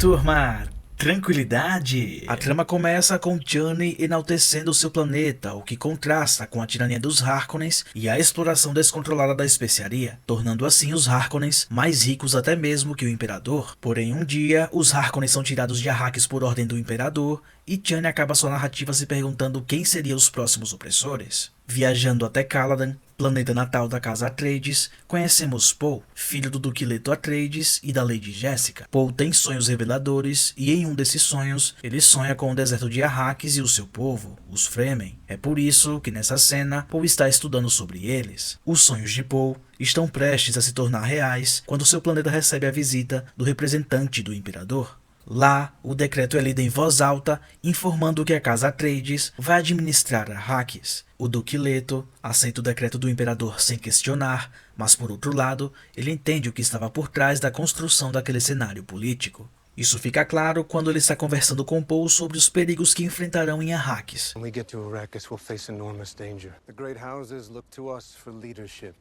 Turma, tranquilidade? A trama começa com Chani enaltecendo seu planeta, o que contrasta com a tirania dos Harkonnens e a exploração descontrolada da especiaria, tornando assim os Harkonnens mais ricos até mesmo que o Imperador. Porém, um dia, os Harkonnens são tirados de Arrakis por ordem do Imperador, e Chani acaba sua narrativa se perguntando quem seriam os próximos opressores. Viajando até Caladan, planeta natal da casa Atreides, conhecemos Paul, filho do Duque Leto Atreides e da Lady Jessica. Paul tem sonhos reveladores e em um desses sonhos, ele sonha com o deserto de Arrakis e o seu povo, os Fremen. É por isso que nessa cena, Paul está estudando sobre eles. Os sonhos de Paul estão prestes a se tornar reais quando seu planeta recebe a visita do representante do Imperador. Lá, o decreto é lido em voz alta, informando que a casa Atreides vai administrar Arrakis. O Duque Leto aceita o decreto do Imperador sem questionar, mas por outro lado, ele entende o que estava por trás da construção daquele cenário político. Isso fica claro quando ele está conversando com Paul sobre os perigos que enfrentarão em Arrakis. When we get to Arrakis, we'll face enormous danger. The great houses look to us for leadership,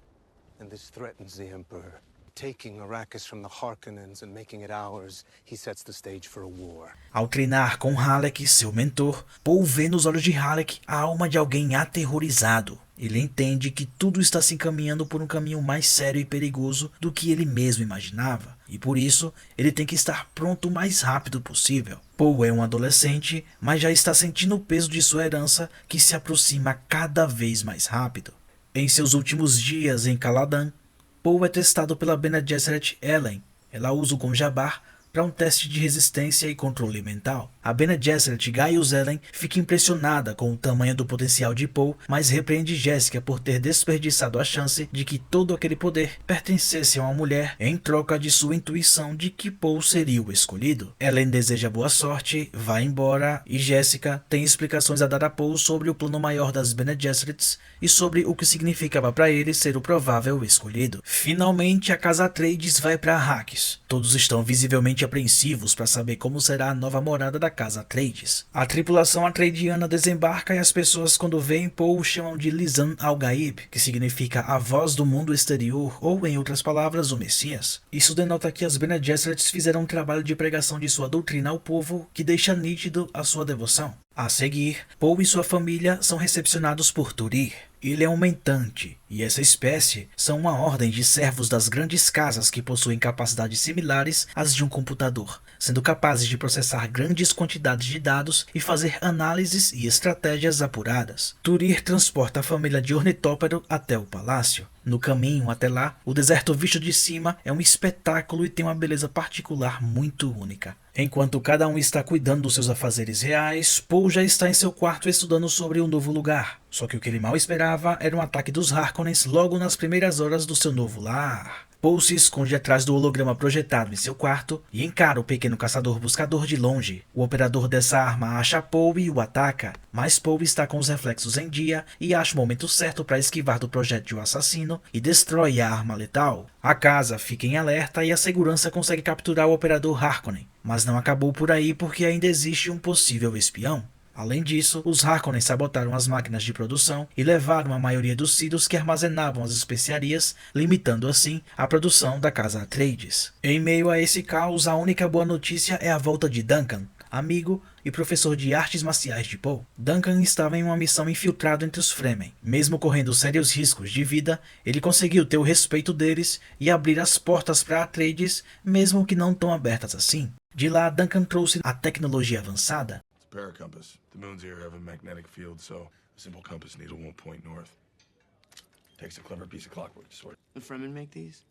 and this threatens the Emperor. Taking Arrakis from the Harkonnens and making it ours, he sets the stage for a war. Ao treinar com Halleck, seu mentor, Paul vê nos olhos de Halleck a alma de alguém aterrorizado. Ele entende que tudo está se encaminhando por um caminho mais sério e perigoso do que ele mesmo imaginava, e por isso ele tem que estar pronto o mais rápido possível. Paul é um adolescente, mas já está sentindo o peso de sua herança que se aproxima cada vez mais rápido. Em seus últimos dias em Caladan, Paul é testado pela Bene Gesserit Ellen. Ela usa o Gonjabar para um teste de resistência e controle mental. A Bene Gesserit Gaius Ellen fica impressionada com o tamanho do potencial de Paul, mas repreende Jessica por ter desperdiçado a chance de que todo aquele poder pertencesse a uma mulher em troca de sua intuição de que Paul seria o escolhido. Ellen deseja boa sorte, vai embora e Jessica tem explicações a dar a Paul sobre o plano maior das Bene Gesserits e sobre o que significava para ele ser o provável escolhido. Finalmente, a casa Atreides vai para Arrakis. Todos estão visivelmente apreensivos para saber como será a nova morada da casa Atreides. A tripulação atreidiana desembarca e as pessoas, quando veem Paul, chamam de Lisan al-Gaib, que significa a voz do mundo exterior, ou em outras palavras, o Messias. Isso denota que as Bene Gesserits fizeram um trabalho de pregação de sua doutrina ao povo que deixa nítido a sua devoção. A seguir, Paul e sua família são recepcionados por Turir. Ele é um mentante, e essa espécie são uma ordem de servos das grandes casas que possuem capacidades similares às de um computador, sendo capazes de processar grandes quantidades de dados e fazer análises e estratégias apuradas. Turir transporta a família de Ornitópero até o palácio. No caminho até lá, o deserto visto de cima é um espetáculo e tem uma beleza particular muito única. Enquanto cada um está cuidando dos seus afazeres reais, Paul já está em seu quarto estudando sobre um novo lugar. Só que o que ele mal esperava era um ataque dos Harkonnens logo nas primeiras horas do seu novo lar. Paul se esconde atrás do holograma projetado em seu quarto e encara o pequeno caçador-buscador de longe. O operador dessa arma acha Paul e o ataca, mas Paul está com os reflexos em dia e acha o momento certo para esquivar do projétil assassino e destrói a arma letal. A casa fica em alerta e a segurança consegue capturar o operador Harkonnen, mas não acabou por aí porque ainda existe um possível espião. Além disso, os Harkonnen sabotaram as máquinas de produção e levaram a maioria dos silos que armazenavam as especiarias, limitando assim a produção da casa Atreides. Em meio a esse caos, a única boa notícia é a volta de Duncan, amigo e professor de artes marciais de Paul. Duncan estava em uma missão infiltrado entre os Fremen. Mesmo correndo sérios riscos de vida, ele conseguiu ter o respeito deles e abrir as portas para Atreides, mesmo que não tão abertas assim. De lá, Duncan trouxe a tecnologia avançada. Paracompass. The moons here have a magnetic field, so a simple compass needle won't point north. Takes a clever piece of clockwork to sort. The Fremen make these?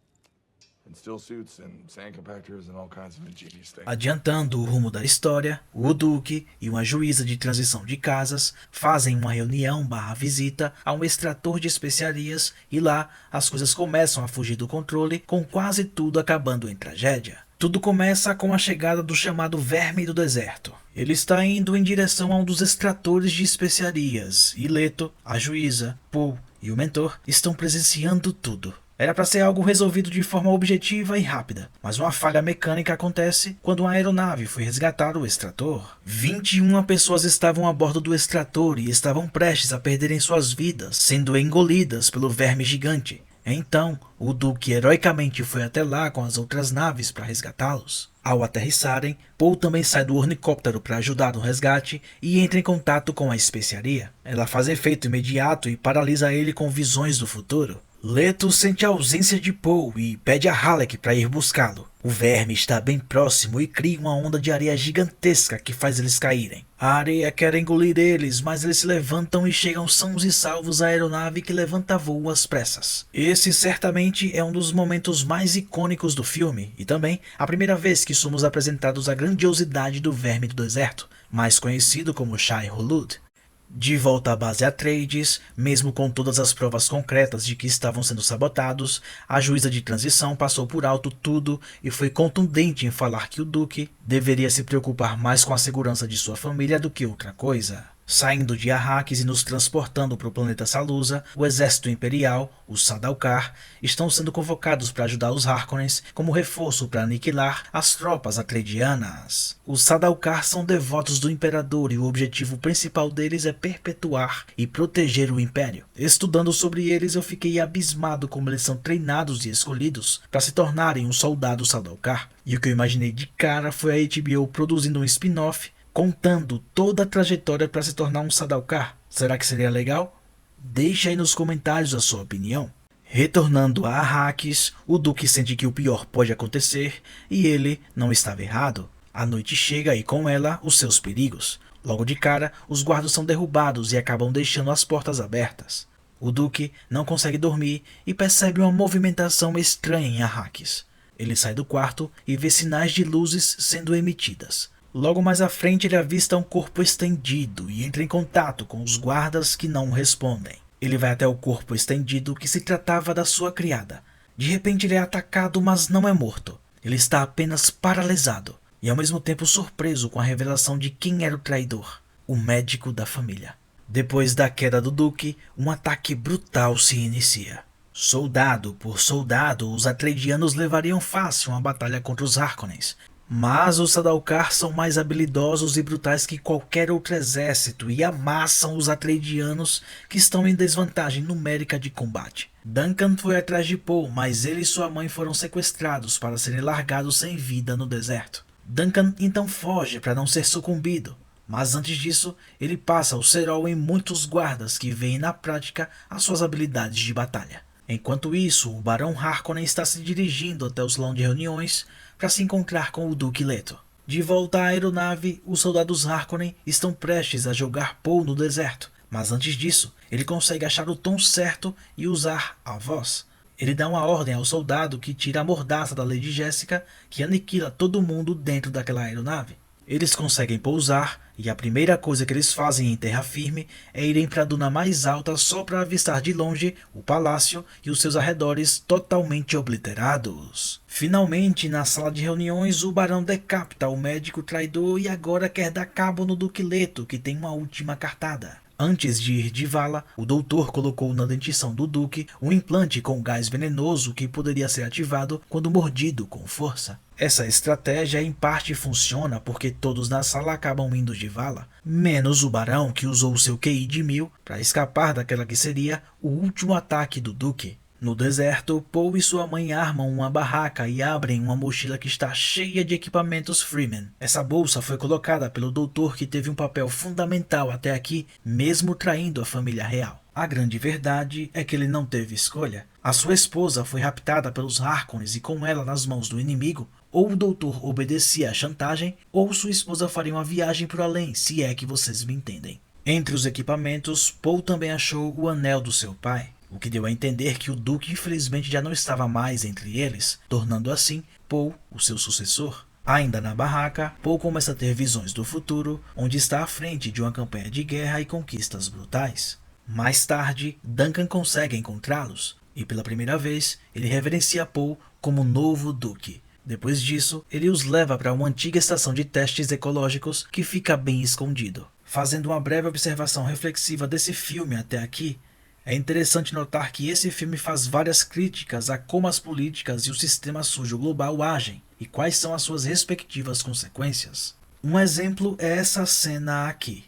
And still suits and sand compactors and all kinds of ingenious things. Adiantando o rumo da história, o Duque e uma juíza de transição de casas fazem uma reunião/visita a um extrator de especiarias e lá as coisas começam a fugir do controle, com quase tudo acabando em tragédia. Tudo começa com a chegada do chamado Verme do Deserto. Ele está indo em direção a um dos extratores de especiarias, e Leto, a juíza, Paul e o mentor estão presenciando tudo. Era para ser algo resolvido de forma objetiva e rápida, mas uma falha mecânica acontece quando uma aeronave foi resgatar o extrator. 21 pessoas estavam a bordo do extrator e estavam prestes a perderem suas vidas, sendo engolidas pelo verme gigante. Então, o Duque heroicamente foi até lá com as outras naves para resgatá-los. Ao aterrissarem, Paul também sai do ornicóptero para ajudar no resgate e entra em contato com a especiaria. Ela faz efeito imediato e paralisa ele com visões do futuro. Leto sente a ausência de Paul e pede a Halleck para ir buscá-lo. O verme está bem próximo e cria uma onda de areia gigantesca que faz eles caírem. A areia quer engolir eles, mas eles se levantam e chegam sãos e salvos à aeronave que levanta voo às pressas. Esse certamente é um dos momentos mais icônicos do filme e também a primeira vez que somos apresentados à grandiosidade do verme do deserto, mais conhecido como Shai-Hulud. De volta à base Atreides, mesmo com todas as provas concretas de que estavam sendo sabotados, a juíza de transição passou por alto tudo e foi contundente em falar que o Duque deveria se preocupar mais com a segurança de sua família do que outra coisa. Saindo de Arrakis e nos transportando para o planeta Salusa, o exército imperial, os Sardaukar, estão sendo convocados para ajudar os Harkonnens como reforço para aniquilar as tropas atreidianas. Os Sardaukar são devotos do Imperador e o objetivo principal deles é perpetuar e proteger o Império. Estudando sobre eles, eu fiquei abismado como eles são treinados e escolhidos para se tornarem um soldado Sardaukar. E o que eu imaginei de cara foi a HBO produzindo um spin-off contando toda a trajetória para se tornar um Sardaukar. Será que seria legal? Deixa aí nos comentários a sua opinião. Retornando a Arrakis, o Duque sente que o pior pode acontecer e ele não estava errado. A noite chega e com ela os seus perigos. Logo de cara, os guardas são derrubados e acabam deixando as portas abertas. O Duque não consegue dormir e percebe uma movimentação estranha em Arrakis. Ele sai do quarto e vê sinais de luzes sendo emitidas. Logo mais à frente ele avista um corpo estendido e entra em contato com os guardas que não respondem. Ele vai até o corpo estendido que se tratava da sua criada. De repente ele é atacado, mas não é morto. Ele está apenas paralisado e ao mesmo tempo surpreso com a revelação de quem era o traidor, o médico da família. Depois da queda do Duque, um ataque brutal se inicia. Soldado por soldado, os atreidianos levariam fácil uma batalha contra os Harkonnens. Mas os Sardaukar são mais habilidosos e brutais que qualquer outro exército e amassam os atreidianos que estão em desvantagem numérica de combate. Duncan foi atrás de Paul, mas ele e sua mãe foram sequestrados para serem largados sem vida no deserto. Duncan então foge para não ser sucumbido, mas antes disso ele passa o cerol em muitos guardas que veem na prática as suas habilidades de batalha. Enquanto isso, o Barão Harkonnen está se dirigindo até o salão de reuniões para se encontrar com o Duque Leto. De volta à aeronave, os soldados Harkonnen estão prestes a jogar Paul no deserto, mas antes disso, ele consegue achar o tom certo e usar a voz. Ele dá uma ordem ao soldado que tira a mordaça da Lady Jessica, que aniquila todo mundo dentro daquela aeronave. Eles conseguem pousar e a primeira coisa que eles fazem em terra firme é irem para a duna mais alta só para avistar de longe o palácio e os seus arredores totalmente obliterados. Finalmente, na sala de reuniões, o barão decapita o médico traidor e agora quer dar cabo no Duque Leto, que tem uma última cartada. Antes de ir de vala, o doutor colocou na dentição do Duque um implante com gás venenoso que poderia ser ativado quando mordido com força. Essa estratégia em parte funciona porque todos na sala acabam indo de vala, menos o barão que usou seu QI de 1000 para escapar daquela que seria o último ataque do Duque. No deserto, Paul e sua mãe armam uma barraca e abrem uma mochila que está cheia de equipamentos Freeman. Essa bolsa foi colocada pelo doutor que teve um papel fundamental até aqui, mesmo traindo a família real. A grande verdade é que ele não teve escolha. A sua esposa foi raptada pelos Harkonnens e com ela nas mãos do inimigo, ou o doutor obedecia à chantagem, ou sua esposa faria uma viagem para o além, se é que vocês me entendem. Entre os equipamentos, Paul também achou o anel do seu pai, o que deu a entender que o Duque infelizmente já não estava mais entre eles, tornando assim Paul o seu sucessor. Ainda na barraca, Paul começa a ter visões do futuro, onde está à frente de uma campanha de guerra e conquistas brutais. Mais tarde, Duncan consegue encontrá-los, e pela primeira vez, ele reverencia Paul como novo Duque. Depois disso, ele os leva para uma antiga estação de testes ecológicos que fica bem escondido. Fazendo uma breve observação reflexiva desse filme até aqui, é interessante notar que esse filme faz várias críticas a como as políticas e o sistema sujo global agem e quais são as suas respectivas consequências. Um exemplo é essa cena aqui.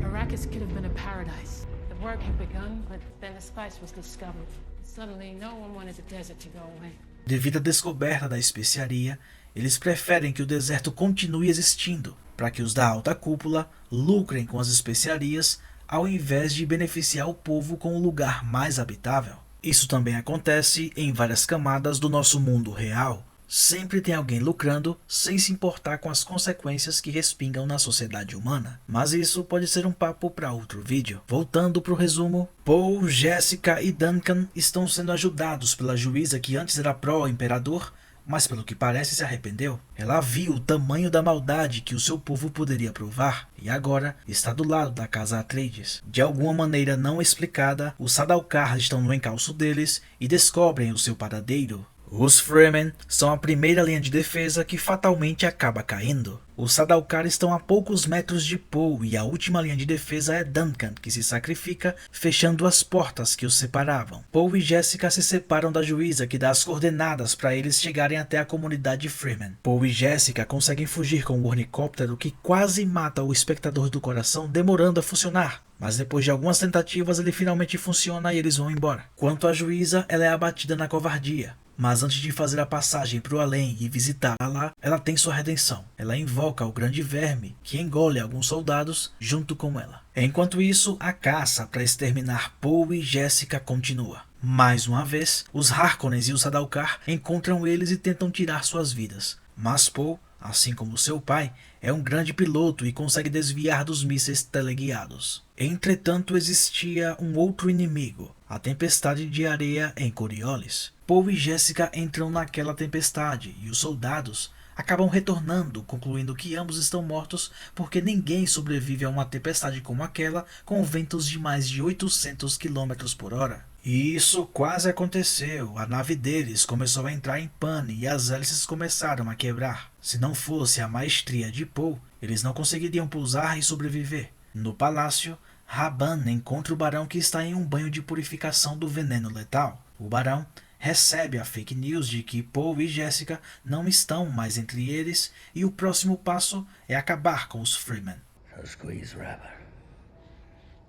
Arrakis could have been a paradise. The work had begun, but then the spice was discovered. Suddenly, no one wanted the desert to go away. Devido à descoberta da especiaria, Eles preferem que o deserto continue existindo, para que os da alta cúpula lucrem com as especiarias, ao invés de beneficiar o povo com um lugar mais habitável. Isso também acontece em várias camadas do nosso mundo real. Sempre tem alguém lucrando sem se importar com as consequências que respingam na sociedade humana. Mas isso pode ser um papo para outro vídeo. Voltando para o resumo, Paul, Jessica e Duncan estão sendo ajudados pela juíza que antes era pró-imperador, mas pelo que parece se arrependeu. Ela viu o tamanho da maldade que o seu povo poderia provar, e agora está do lado da casa Atreides. De alguma maneira não explicada, os Sardaukar estão no encalço deles e descobrem o seu paradeiro. Os Fremen são a primeira linha de defesa que fatalmente acaba caindo. Os Sardaukar estão a poucos metros de Paul e a última linha de defesa é Duncan, que se sacrifica, fechando as portas que os separavam. Paul e Jessica se separam da juíza, que dá as coordenadas para eles chegarem até a comunidade Fremen. Paul e Jessica conseguem fugir com o ornicóptero que quase mata o espectador do coração, demorando a funcionar. Mas depois de algumas tentativas ele finalmente funciona e eles vão embora. Quanto à juíza, ela é abatida na covardia. Mas antes de fazer a passagem para o além e visitá-la lá, ela tem sua redenção. Ela invoca o grande verme, que engole alguns soldados junto com ela. Enquanto isso, a caça para exterminar Paul e Jessica continua. Mais uma vez, os Harkonnens e os Sardaukar encontram eles e tentam tirar suas vidas. Mas Paul, assim como seu pai, é um grande piloto e consegue desviar dos mísseis teleguiados. Entretanto, existia um outro inimigo, a tempestade de areia em Coriolis. Paul e Jessica entram naquela tempestade e os soldados acabam retornando, concluindo que ambos estão mortos porque ninguém sobrevive a uma tempestade como aquela com ventos de mais de 800 km por hora. E isso quase aconteceu. A nave deles começou a entrar em pane e as hélices começaram a quebrar. Se não fosse a maestria de Paul, eles não conseguiriam pousar e sobreviver. No palácio, Rabban encontra o barão que está em um banho de purificação do veneno letal. O barão recebe a fake news de que Paul e Jessica não estão mais entre eles e o próximo passo é acabar com os Fremen. So squeeze, Rabban.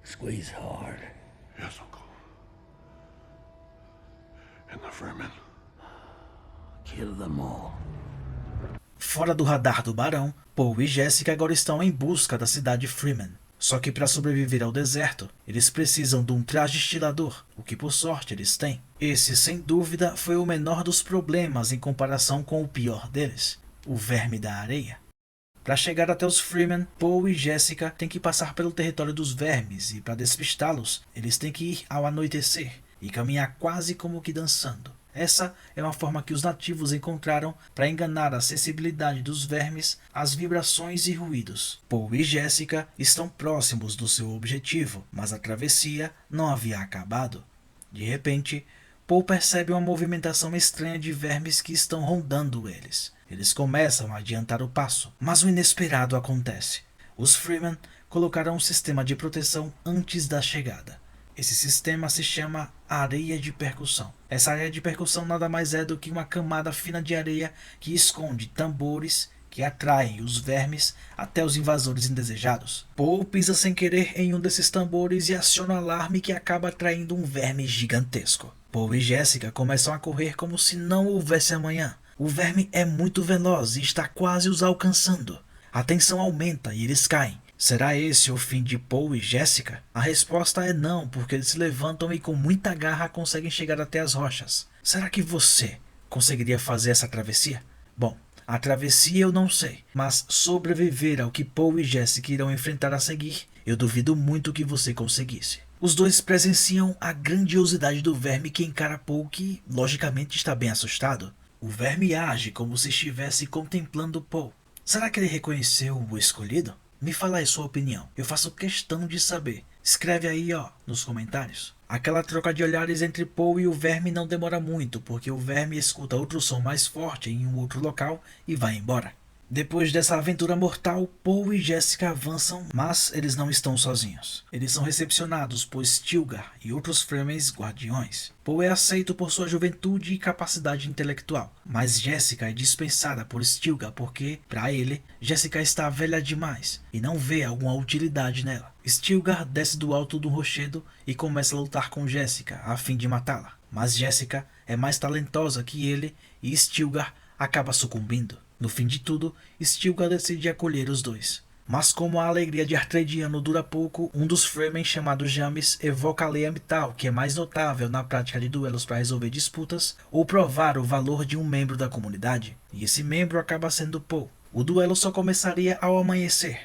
Squeeze hard. Yes, Uncle. And the Fremen? Kill them all. Fora do radar do barão, Paul e Jessica agora estão em busca da cidade Fremen. Só que para sobreviver ao deserto, eles precisam de um traje estilador, o que por sorte eles têm. Esse, sem dúvida, foi o menor dos problemas em comparação com o pior deles, o verme da areia. Para chegar até os Fremen, Paul e Jessica têm que passar pelo território dos vermes e para despistá-los, eles têm que ir ao anoitecer e caminhar quase como que dançando. Essa é uma forma que os nativos encontraram para enganar a sensibilidade dos vermes às vibrações e ruídos. Paul e Jessica estão próximos do seu objetivo, mas a travessia não havia acabado. De repente, Paul percebe uma movimentação estranha de vermes que estão rondando eles. Eles começam a adiantar o passo, mas o inesperado acontece. Os Fremen colocaram um sistema de proteção antes da chegada. Esse sistema se chama areia de percussão. Essa areia de percussão nada mais é do que uma camada fina de areia que esconde tambores que atraem os vermes até os invasores indesejados. Paul pisa sem querer em um desses tambores e aciona o alarme que acaba atraindo um verme gigantesco. Paul e Jessica começam a correr como se não houvesse amanhã. O verme é muito veloz e está quase os alcançando. A tensão aumenta e eles caem. Será esse o fim de Paul e Jessica? A resposta é não, porque eles se levantam e com muita garra conseguem chegar até as rochas. Será que você conseguiria fazer essa travessia? Bom, a travessia eu não sei, mas sobreviver ao que Paul e Jessica irão enfrentar a seguir, eu duvido muito que você conseguisse. Os dois presenciam a grandiosidade do verme que encara Paul, que logicamente está bem assustado. O verme age como se estivesse contemplando Paul. Será que ele reconheceu o escolhido? Me fala aí sua opinião, eu faço questão de saber. Escreve aí, nos comentários. Aquela troca de olhares entre Paul e o verme não demora muito, porque o verme escuta outro som mais forte em um outro local e vai embora. Depois dessa aventura mortal, Paul e Jessica avançam, mas eles não estão sozinhos. Eles são recepcionados por Stilgar e outros Fremens guardiões. Paul é aceito por sua juventude e capacidade intelectual, mas Jessica é dispensada por Stilgar porque, para ele, Jessica está velha demais e não vê alguma utilidade nela. Stilgar desce do alto do rochedo e começa a lutar com Jessica a fim de matá-la, mas Jessica é mais talentosa que ele e Stilgar acaba sucumbindo. No fim de tudo, Stilgar decide acolher os dois. Mas como a alegria de Artrediano dura pouco, um dos Fremen chamado Jamis evoca a lei Amtal, que é mais notável na prática de duelos para resolver disputas ou provar o valor de um membro da comunidade, e esse membro acaba sendo Poe. O duelo só começaria ao amanhecer.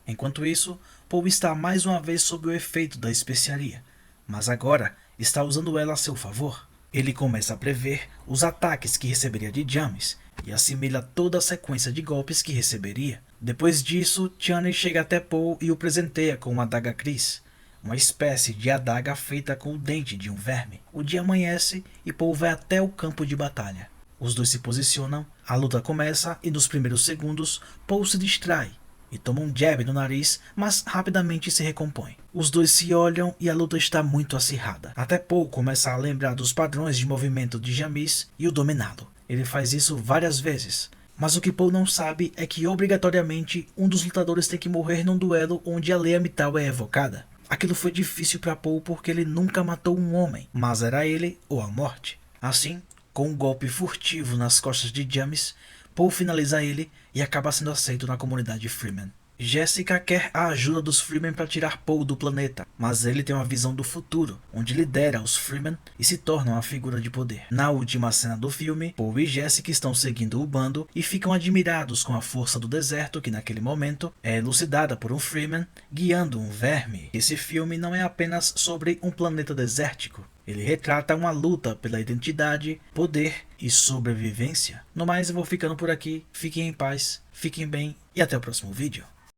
Enquanto isso, Poe está mais uma vez sob o efeito da especiaria, mas agora está usando ela a seu favor. Ele começa a prever os ataques que receberia de Jamis e assimila toda a sequência de golpes que receberia. Depois disso, Chani chega até Poe e o presenteia com uma adaga Cris, uma espécie de adaga feita com o dente de um verme. O dia amanhece e Poe vai até o campo de batalha. Os dois se posicionam, a luta começa e nos primeiros segundos Poe se distrai e toma um jab no nariz, mas rapidamente se recompõe. Os dois se olham e a luta está muito acirrada, até Poe começa a lembrar dos padrões de movimento de Jamis e o dominá-lo. Ele faz isso várias vezes, mas o que Poe não sabe é que obrigatoriamente um dos lutadores tem que morrer num duelo onde a lei Amtal é evocada. Aquilo foi difícil para Poe porque ele nunca matou um homem, mas era ele ou a morte. Assim, com um golpe furtivo nas costas de Jamis, Poe finaliza ele e acaba sendo aceito na comunidade Fremen. Jessica quer a ajuda dos Fremen para tirar Poe do planeta, mas ele tem uma visão do futuro, onde lidera os Fremen e se torna uma figura de poder. Na última cena do filme, Poe e Jessica estão seguindo o bando e ficam admirados com a força do deserto que naquele momento é elucidada por um Fremen guiando um verme. Esse filme não é apenas sobre um planeta desértico. Ele retrata uma luta pela identidade, poder e sobrevivência. No mais, eu vou ficando por aqui. Fiquem em paz, fiquem bem e até o próximo vídeo.